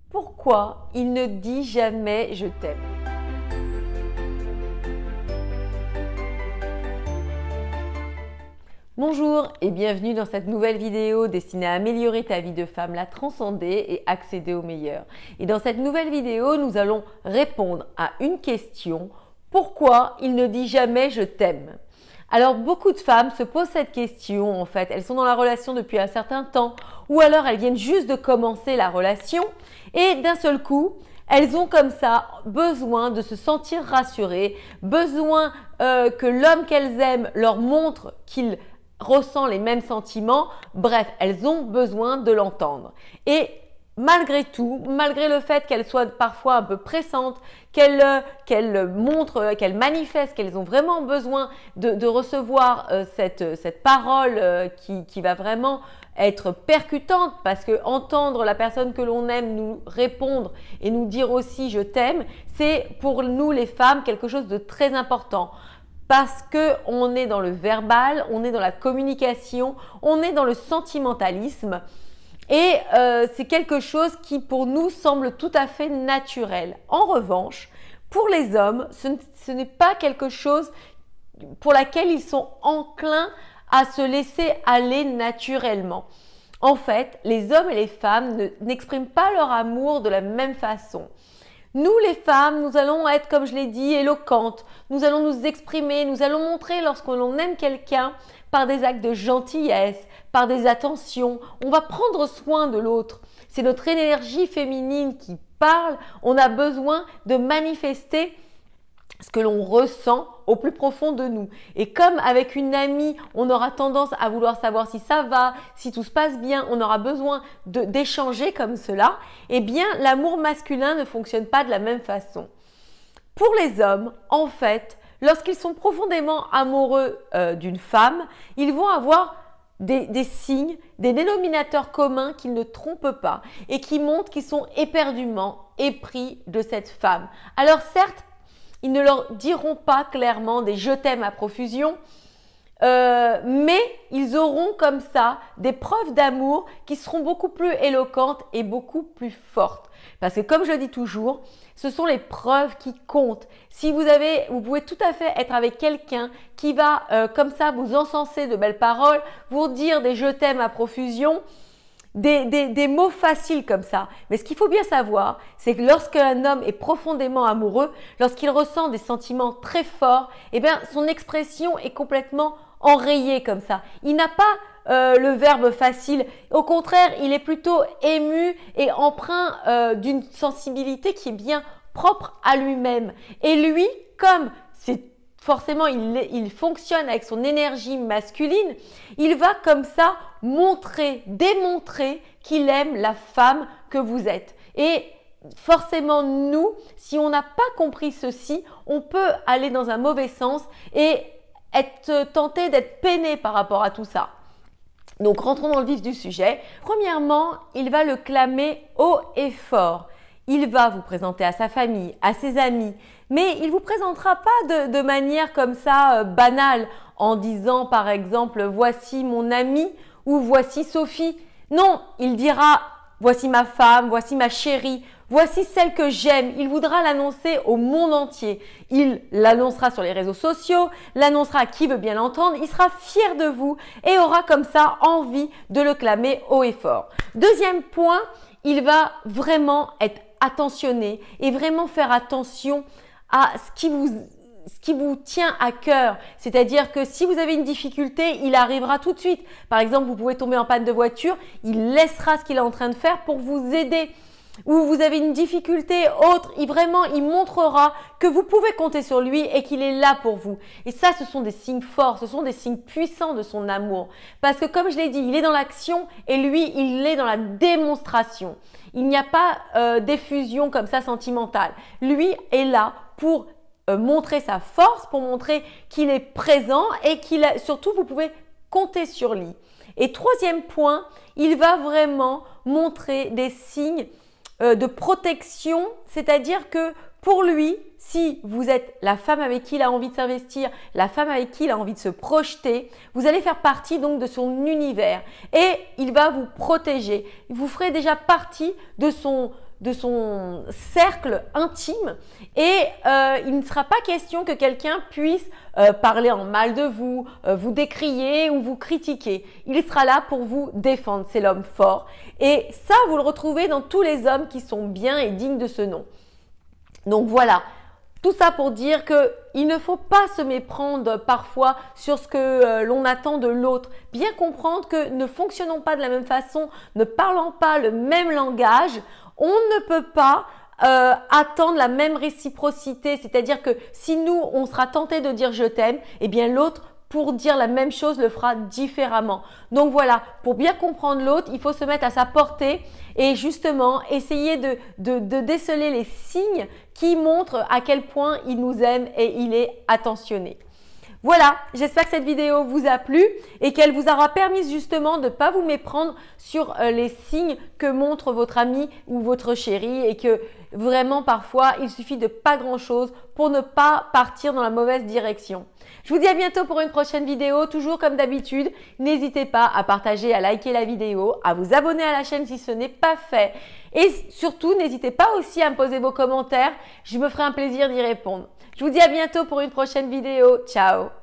Pourquoi il ne dit jamais « je t'aime » ? Bonjour et bienvenue dans cette nouvelle vidéo destinée à améliorer ta vie de femme, la transcender et accéder au meilleur. Et dans cette nouvelle vidéo, nous allons répondre à une question. Pourquoi il ne dit jamais « je t'aime » ? Alors, beaucoup de femmes se posent cette question en fait. Elles sont dans la relation depuis un certain temps ou alors elles viennent juste de commencer la relation et d'un seul coup, elles ont comme ça besoin de se sentir rassurées, besoin que l'homme qu'elles aiment leur montre qu'il ressent les mêmes sentiments. Bref, elles ont besoin de l'entendre. Et malgré tout, malgré le fait qu'elles soient parfois un peu pressantes, qu'elles montrent, qu'elles manifestent qu'elles ont vraiment besoin de recevoir cette parole qui va vraiment être percutante, parce que entendre la personne que l'on aime nous répondre et nous dire aussi « je t'aime », c'est pour nous les femmes quelque chose de très important. Parce qu'on est dans le verbal, on est dans la communication, on est dans le sentimentalisme et c'est quelque chose qui pour nous semble tout à fait naturel. En revanche, pour les hommes, ce n'est pas quelque chose pour laquelle ils sont enclins à se laisser aller naturellement. En fait, les hommes et les femmes n'expriment pas leur amour de la même façon. Nous les femmes, nous allons être, comme je l'ai dit, éloquentes. Nous allons nous exprimer, nous allons montrer lorsqu'on aime quelqu'un par des actes de gentillesse, par des attentions. On va prendre soin de l'autre. C'est notre énergie féminine qui parle. On a besoin de manifester ce que l'on ressent au plus profond de nous. Et comme avec une amie, on aura tendance à vouloir savoir si ça va, si tout se passe bien, on aura besoin d'échanger comme cela, eh bien l'amour masculin ne fonctionne pas de la même façon. Pour les hommes, en fait, lorsqu'ils sont profondément amoureux d'une femme, ils vont avoir des signes, des dénominateurs communs qu'ils ne trompent pas et qui montrent qu'ils sont éperdument épris de cette femme. Alors certes, ils ne leur diront pas clairement des « je t'aime » à profusion, mais ils auront comme ça des preuves d'amour qui seront beaucoup plus éloquentes et beaucoup plus fortes. Parce que comme je le dis toujours, ce sont les preuves qui comptent. Si vous pouvez tout à fait être avec quelqu'un qui va comme ça vous encenser de belles paroles, vous dire des « je t'aime » à profusion, des mots faciles comme ça. Mais ce qu'il faut bien savoir, c'est que lorsqu'un homme est profondément amoureux, lorsqu'il ressent des sentiments très forts, eh bien, son expression est complètement enrayée comme ça. Il n'a pas le verbe facile. Au contraire, il est plutôt ému et empreint d'une sensibilité qui est bien propre à lui-même. Et lui, comme c'est forcément, il fonctionne avec son énergie masculine, il va comme ça démontrer qu'il aime la femme que vous êtes. Et forcément, nous, si on n'a pas compris ceci, on peut aller dans un mauvais sens et être tenté d'être peiné par rapport à tout ça. Donc, rentrons dans le vif du sujet. Premièrement, il va le clamer haut et fort. Il va vous présenter à sa famille, à ses amis, mais il ne vous présentera pas de manière comme ça banale en disant par exemple « voici mon ami » ou « voici Sophie ». Non, il dira « voici ma femme, voici ma chérie, voici celle que j'aime ». Il voudra l'annoncer au monde entier. Il l'annoncera sur les réseaux sociaux, l'annoncera à qui veut bien l'entendre. Il sera fier de vous et aura comme ça envie de le clamer haut et fort. Deuxième point, il va vraiment être attentionné et vraiment faire attention à ce qui vous tient à cœur. C'est-à-dire que si vous avez une difficulté, il arrivera tout de suite. Par exemple, vous pouvez tomber en panne de voiture, il laissera ce qu'il est en train de faire pour vous aider. Ou vous avez une difficulté autre, il montrera que vous pouvez compter sur lui et qu'il est là pour vous. Et ça, ce sont des signes forts, ce sont des signes puissants de son amour. Parce que comme je l'ai dit, il est dans l'action et lui, il est dans la démonstration. Il n'y a pas d'effusion comme ça sentimentale. Lui est là pour montrer sa force, pour montrer qu'il est présent et surtout, vous pouvez compter sur lui. Et troisième point, il va vraiment montrer des signes de protection, c'est-à-dire que pour lui, si vous êtes la femme avec qui il a envie de s'investir, la femme avec qui il a envie de se projeter, vous allez faire partie donc de son univers et il va vous protéger. Vous ferez déjà partie de son de son cercle intime et il ne sera pas question que quelqu'un puisse parler en mal de vous, vous décrier ou vous critiquer. Il sera là pour vous défendre, c'est l'homme fort. Et ça, vous le retrouvez dans tous les hommes qui sont bien et dignes de ce nom. Donc voilà, tout ça pour dire qu'il ne faut pas se méprendre parfois sur ce que l'on attend de l'autre. Bien comprendre que ne fonctionnons pas de la même façon, ne parlant pas le même langage, on ne peut pas attendre la même réciprocité. C'est-à-dire que si nous, on sera tenté de dire « je t'aime », eh bien l'autre, pour dire la même chose, le fera différemment. Donc voilà, pour bien comprendre l'autre, il faut se mettre à sa portée et justement essayer de déceler les signes qui montrent à quel point il nous aime et il est attentionné. Voilà, j'espère que cette vidéo vous a plu et qu'elle vous aura permis justement de ne pas vous méprendre sur les signes que montre votre ami ou votre chéri et que vraiment parfois il suffit de pas grand chose pour ne pas partir dans la mauvaise direction. Je vous dis à bientôt pour une prochaine vidéo, toujours comme d'habitude. N'hésitez pas à partager, à liker la vidéo, à vous abonner à la chaîne si ce n'est pas fait. Et surtout, n'hésitez pas aussi à me poser vos commentaires, je me ferai un plaisir d'y répondre. Je vous dis à bientôt pour une prochaine vidéo. Ciao!